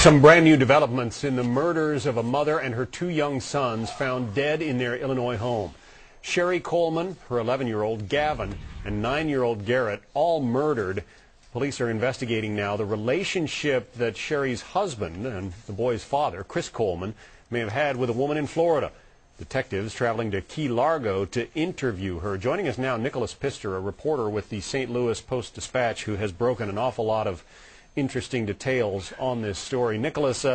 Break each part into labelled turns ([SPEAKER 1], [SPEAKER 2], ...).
[SPEAKER 1] Some brand new developments in the murders of a mother and her two young sons found dead in their Illinois home. Sherry Coleman, her 11-year-old Gavin, and 9-year-old Garrett, all murdered. Police are investigating now the relationship that Sherry's husband and the boy's father, Chris Coleman, may have had with a woman in Florida. Detectives traveling to Key Largo to interview her. Joining us now, Nicholas Pister, a reporter with the St. Louis Post-Dispatch, who has broken an awful lot of interesting details on this story. Nicholas,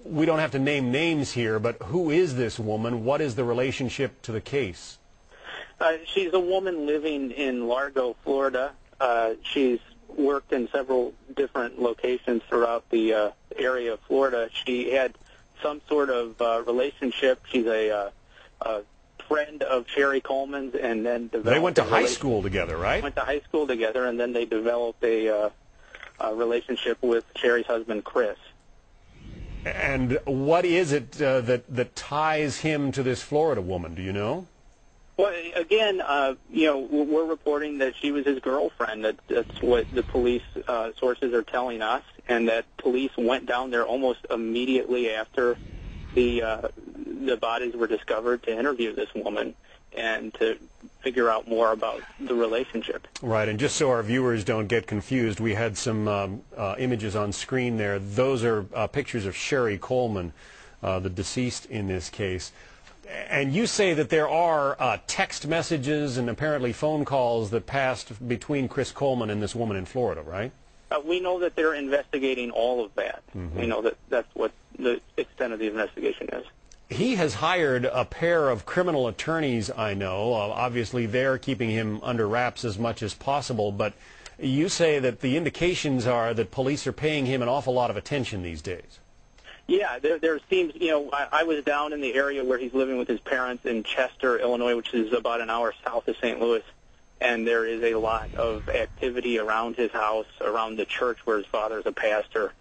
[SPEAKER 1] we don't have to name names here, but who is this woman? What is the relationship to the case?
[SPEAKER 2] She's a woman living in Largo, Florida. She's worked in several different locations throughout the area of Florida. She had some sort of relationship. She's a friend of Sherry Coleman's, and then developed.
[SPEAKER 1] They went to high school together, right?
[SPEAKER 2] Went to high school together, and then they developed a relationship with Sherry's husband, Chris.
[SPEAKER 1] And what is it that ties him to this Florida woman? Do you know?
[SPEAKER 2] Well, again, we're reporting that she was his girlfriend. That's what the police sources are telling us, and that police went down there almost immediately after the bodies were discovered to interview this woman and to figure out more about the relationship.
[SPEAKER 1] Right, and just so our viewers don't get confused, we had some images on screen there. Those are pictures of Sherry Coleman, the deceased in this case. And you say that there are text messages and apparently phone calls that passed between Chris Coleman and this woman in Florida, right?
[SPEAKER 2] We know that they're investigating all of that. We know that that's what the extent of the investigation is.
[SPEAKER 1] He has hired a pair of criminal attorneys, I know. Obviously, they're keeping him under wraps as much as possible, but you say that the indications are that police are paying him an awful lot of attention these days.
[SPEAKER 2] Yeah, there seems, I was down in the area where he's living with his parents in Chester, Illinois, which is about an hour south of St. Louis, and there is a lot of activity around his house, around the church where his father's a pastor.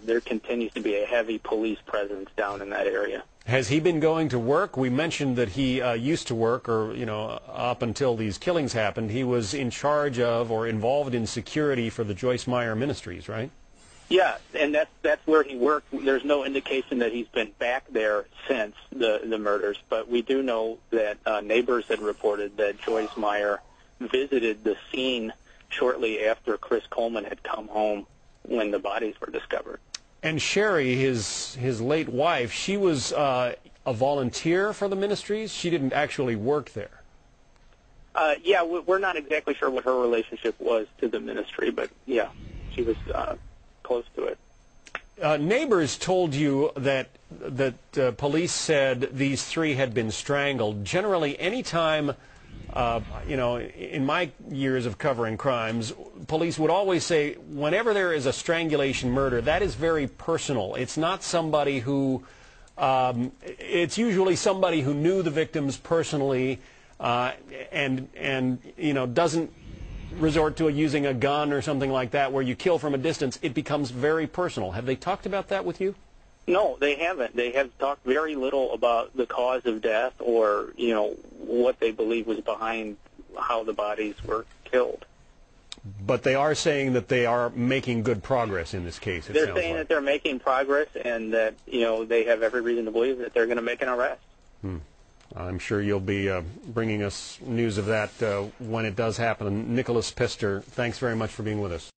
[SPEAKER 2] There continues to be a heavy police presence down in that area.
[SPEAKER 1] Has he been going to work? We mentioned that he used to work, or, up until these killings happened, he was in charge of or involved in security for the Joyce Meyer Ministries, right?
[SPEAKER 2] Yeah, and that's where he worked. There's no indication that he's been back there since the murders, but we do know that neighbors had reported that Joyce Meyer visited the scene shortly after Chris Coleman had come home when the bodies were discovered. And
[SPEAKER 1] Sherry, his late wife, she was a volunteer for the ministries? She didn't actually work there?
[SPEAKER 2] Yeah, we're not exactly sure what her relationship was to the ministry, but yeah, she was close to it.
[SPEAKER 1] Neighbors told you that police said these three had been strangled. Generally, any time, in my years of covering crimes, police would always say, whenever there is a strangulation murder, that is very personal. It's not somebody who, it's usually somebody who knew the victims personally and doesn't resort to using a gun or something like that where you kill from a distance. It becomes very personal. Have they talked about that with you?
[SPEAKER 2] No, they haven't. They have talked very little about the cause of death or, what they believe was behind how the bodies were killed.
[SPEAKER 1] But they are saying that they are making good progress in this case.
[SPEAKER 2] They're saying that they're making progress and that, they have every reason to believe that they're going to make an arrest.
[SPEAKER 1] I'm sure you'll be bringing us news of that when it does happen. Nicholas Pister, thanks very much for being with us.